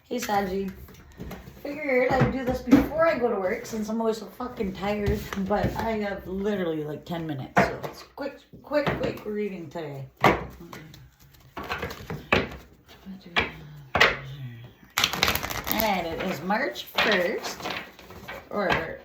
Hey, Saji. Figured I'd do this before I go to work since I'm always so fucking tired. But I have literally like 10 minutes, so it's quick reading today. And it is March 1st, or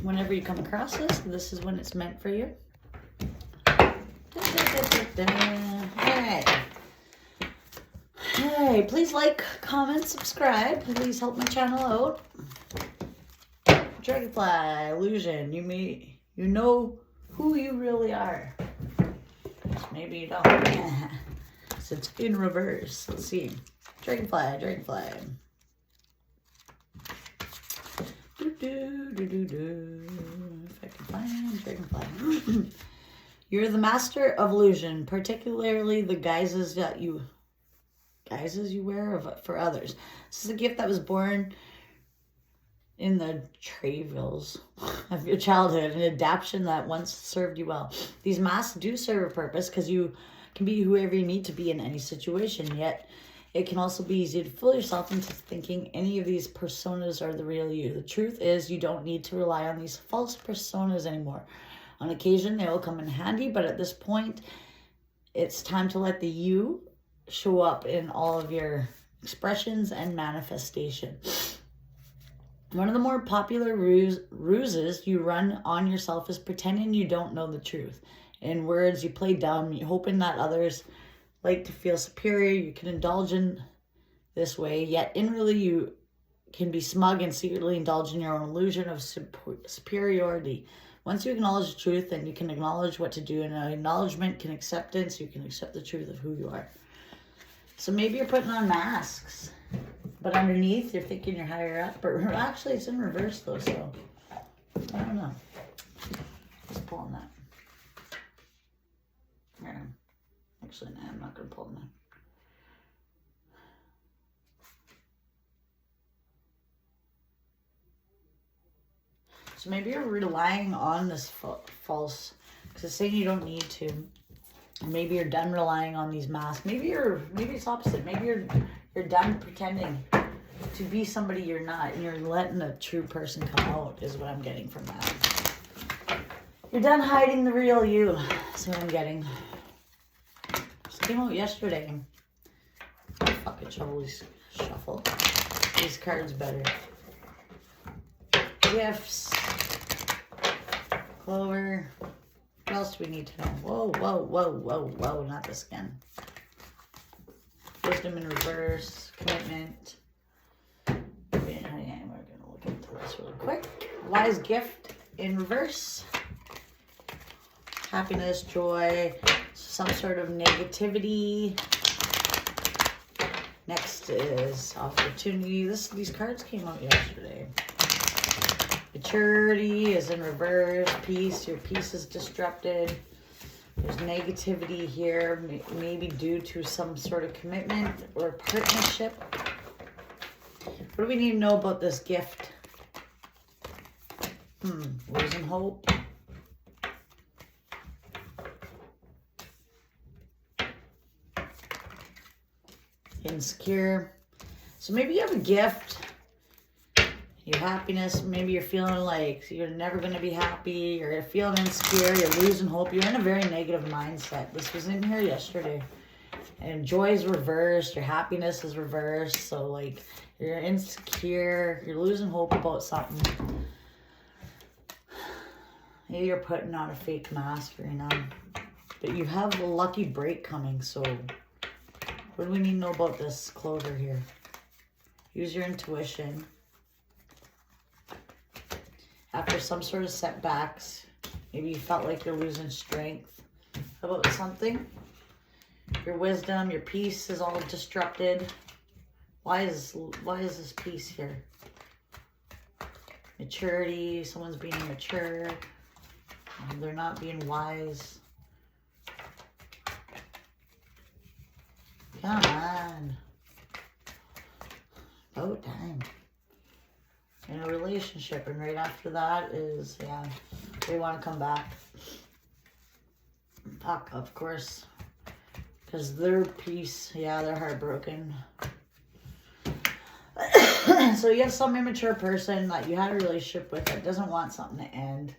whenever you come across this, this is when it's meant for you. Alright. Hey, please like, comment, subscribe. Please help my channel out. Dragonfly, illusion. You know who you really are. Maybe you don't. So it's in reverse. Let's see. Dragonfly. If I can find Dragonfly. You're the master of illusion, particularly the guises you wear for others. This is a gift that was born in the travails of your childhood, an adaptation that once served you well. These masks do serve a purpose because you can be whoever you need to be in any situation, yet it can also be easy to fool yourself into thinking any of these personas are the real you. The truth is you don't need to rely on these false personas anymore. On occasion, they will come in handy, but at this point, it's time to let the you show up in all of your expressions and manifestation. One of the more popular ruses you run on yourself is pretending you don't know the truth. In words, you play dumb, hoping that others like to feel superior. You can indulge in this way, yet inwardly you can be smug and secretly indulge in your own illusion of superiority. Once you acknowledge the truth, then you can acknowledge what to do, and acknowledgement can acceptance. You can accept the truth of who you are. So maybe you're putting on masks, but underneath you're thinking you're higher up. But actually it's in reverse though, so I don't know. Let's pull on that. Yeah. Actually, no, I'm not going to pull on that. So maybe you're relying on this false, because it's saying you don't need to. Maybe you're done relying on these masks. Maybe it's opposite. Maybe you're done pretending to be somebody you're not, and you're letting the true person come out, is what I'm getting from that. You're done hiding the real you. That's what I'm getting. This came out yesterday. Fucking shuffle these cards better. Gifts. Clover. What else do we need to know? Whoa, not this again. Wisdom in reverse. Commitment. We're going to look into this really quick. Wise gift in reverse. Happiness, joy, some sort of negativity. Next is opportunity. These cards came out yesterday. Maturity is in reverse. Peace, your peace is disrupted. There's negativity here, maybe due to some sort of commitment or partnership. What do we need to know about this gift? Losing hope. Insecure. So maybe you have a gift. Your happiness, maybe you're feeling like you're never going to be happy, you're feeling insecure, you're losing hope, you're in a very negative mindset. This was in here yesterday. And joy is reversed, your happiness is reversed, so like you're insecure, you're losing hope about something. Maybe you're putting on a fake mask right now. But you have a lucky break coming, so what do we need to know about this clover here? Use your intuition. After some sort of setbacks, maybe you felt like you're losing strength about something. Your wisdom, your peace is all disrupted. Why is this peace here? Maturity, someone's being mature. They're not being wise. Come on. About time. In a relationship, and right after that is, yeah, they want to come back. Fuck, of course. Because their peace, yeah, they're heartbroken. So you have some immature person that you had a relationship with that doesn't want something to end.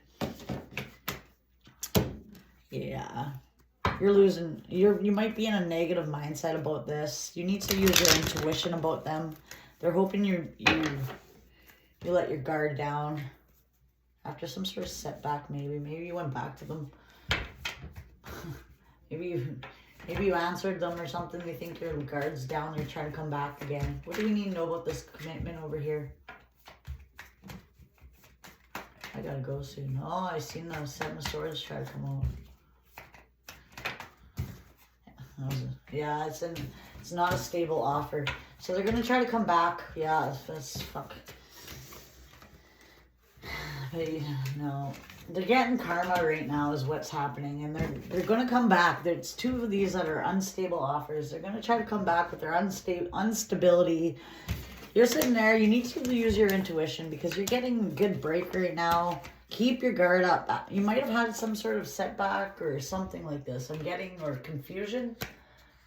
Yeah. You're losing, you might be in a negative mindset about this. You need to use your intuition about them. They're hoping you let your guard down after some sort of setback. Maybe you went back to them. maybe you answered them or something. They think your guard's down. You're trying to come back again. What do we need to know about this commitment over here? I gotta go soon. Oh, I seen the Seven of Swords try to come out. Yeah, it's not a stable offer. So they're gonna try to come back. Yeah, that's fuck. But no, they're getting karma right now is what's happening, and they're gonna come back. There's two of these that are unstable offers. They're gonna try to come back with their instability. You're sitting there. You need to use your intuition because you're getting a good break right now. Keep your guard up. You might have had some sort of setback or something like this. Or confusion.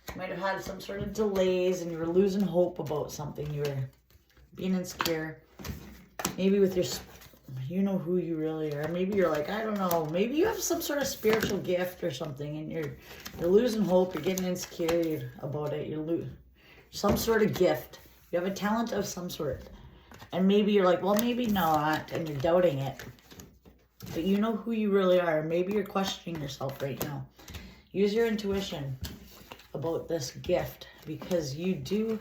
You might have had some sort of delays and you were losing hope about something. You were being insecure. Maybe with you know who you really are. Maybe you're like, I don't know. Maybe you have some sort of spiritual gift or something and you're losing hope. You're getting insecure about it. You lose some sort of gift. You have a talent of some sort. And maybe you're like, well, maybe not. And you're doubting it. But you know who you really are. Maybe you're questioning yourself right now. Use your intuition about this gift because you do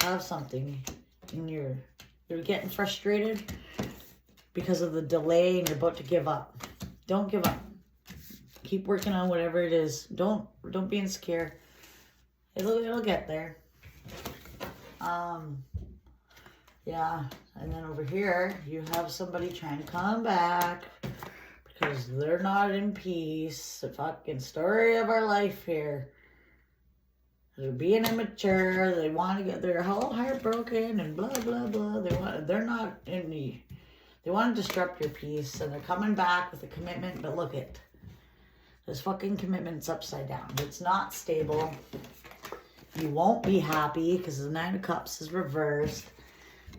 have something and you're getting frustrated because of the delay and you're about to give up. Don't give up. Keep working on whatever it is. Don't be insecure. It'll get there. Yeah, and then over here you have somebody trying to come back because they're not in peace. The fucking story of our life here. They're being immature. They want to get their whole heartbroken and blah blah blah. They're not in the. They want to disrupt your peace, and they're coming back with a commitment. But look it, this fucking commitment's upside down. It's not stable. You won't be happy because the Nine of Cups is reversed.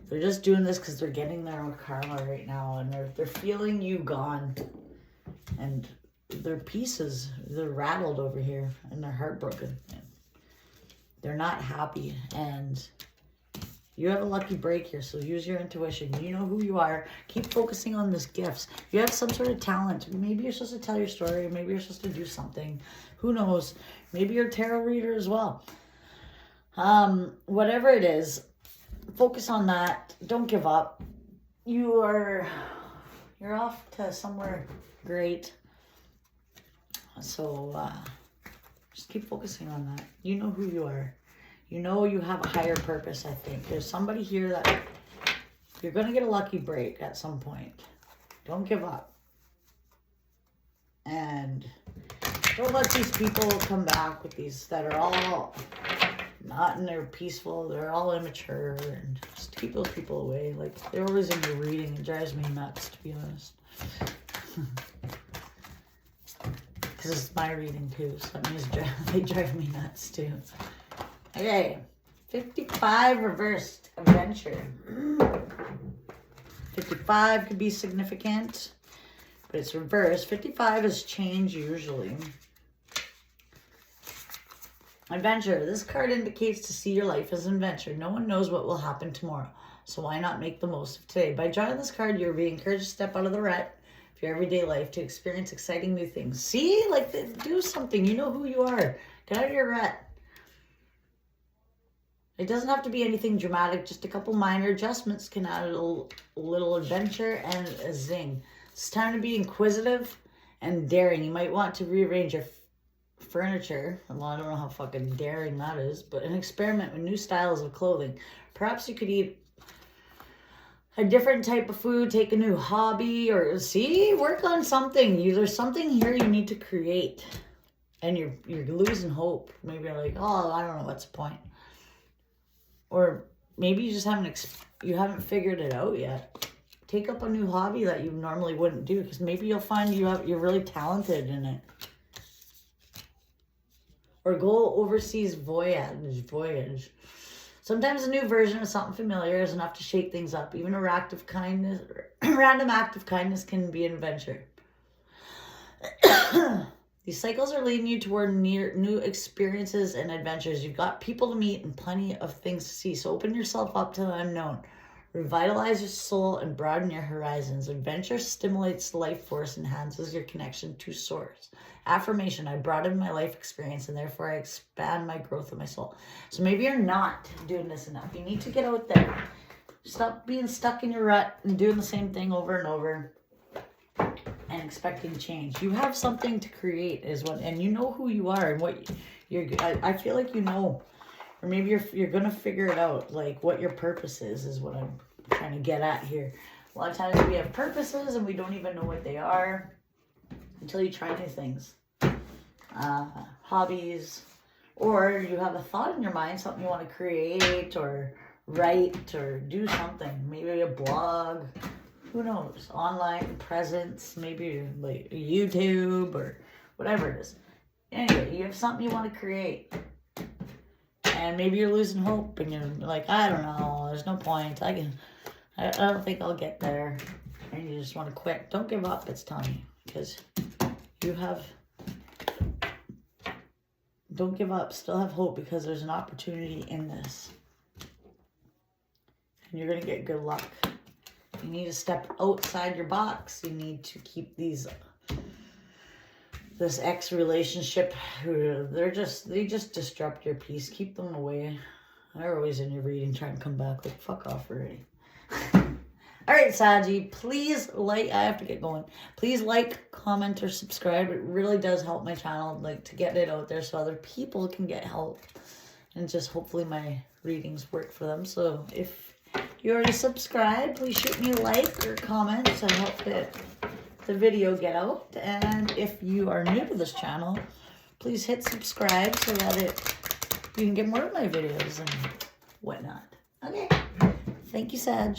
They're just doing this because they're getting their own karma right now, and they're feeling you gone, and their pieces they're rattled over here, and they're heartbroken. They're not happy, and you have a lucky break here. So use your intuition. You know who you are. Keep focusing on this gifts. You have some sort of talent. Maybe you're supposed to tell your story. Maybe you're supposed to do something. Who knows? Maybe you're a tarot reader as well. Whatever it is, focus on that. Don't give up. You're off to somewhere great. So just keep focusing on that. You know who you are. You know you have a higher purpose, I think. There's somebody here that you're going to get a lucky break at some point. Don't give up. And don't let these people come back with these that are all not in their peaceful. They're all immature. And just keep those people away. Like, they're always in your reading. It drives me nuts, to be honest. Because it's my reading too. So that means they drive me nuts too. Okay, 55 reversed adventure. 55 could be significant, but it's reversed. 55 is change usually. Adventure. This card indicates to see your life as an adventure. No one knows what will happen tomorrow, so why not make the most of today? By drawing this card, you're being encouraged to step out of the rut of your everyday life to experience exciting new things. See? Like, do something. You know who you are. Get out of your rut. It doesn't have to be anything dramatic. Just a couple minor adjustments can add a little adventure and a zing. It's time to be inquisitive and daring. You might want to rearrange your furniture. Well, I don't know how fucking daring that is, but an experiment with new styles of clothing. Perhaps you could eat a different type of food, take a new hobby, or work on something. There's something here you need to create, and you're losing hope. Maybe you're like, oh, I don't know, what's the point? Or maybe you just haven't figured it out yet. Take up a new hobby that you normally wouldn't do, because maybe you'll find you're really talented in it. Or go overseas voyage. Sometimes a new version of something familiar is enough to shake things up. Even a random act of kindness can be an adventure. These cycles are leading you toward new experiences and adventures. You've got people to meet and plenty of things to see. So open yourself up to the unknown. Revitalize your soul and broaden your horizons. Adventure stimulates life force, enhances your connection to source. Affirmation: I broaden my life experience and therefore I expand my growth of my soul. So maybe you're not doing this enough. You need to get out there. Stop being stuck in your rut and doing the same thing over and over and expecting change. You have something to create and you know who you are and what you're, I feel like you know, or maybe you're going to figure it out, like what your purpose is what I'm trying to get at here. A lot of times we have purposes and we don't even know what they are until you try new things. Hobbies, or you have a thought in your mind, something you want to create or write or do something. Maybe a blog, who knows, online presence, maybe like YouTube or whatever it is. Anyway, you have something you want to create. And maybe you're losing hope and you're like, I don't know, there's no point. I don't think I'll get there. And you just want to quit. Don't give up, it's time. Because don't give up. Still have hope because there's an opportunity in this. And you're going to get good luck. You need to step outside your box. You need to keep this ex relationship. They just disrupt your peace. Keep them away. They're always in your reading trying to come back. Like, fuck off already. All right, Saggy, please I have to get going. Please like, comment, or subscribe. It really does help my channel, like, to get it out there so other people can get help. And just hopefully my readings work for them. So if you already subscribed, please shoot me a like or comment to help the video get out. And if you are new to this channel, please hit subscribe so that you can get more of my videos and whatnot. Okay. Thank you, Sag.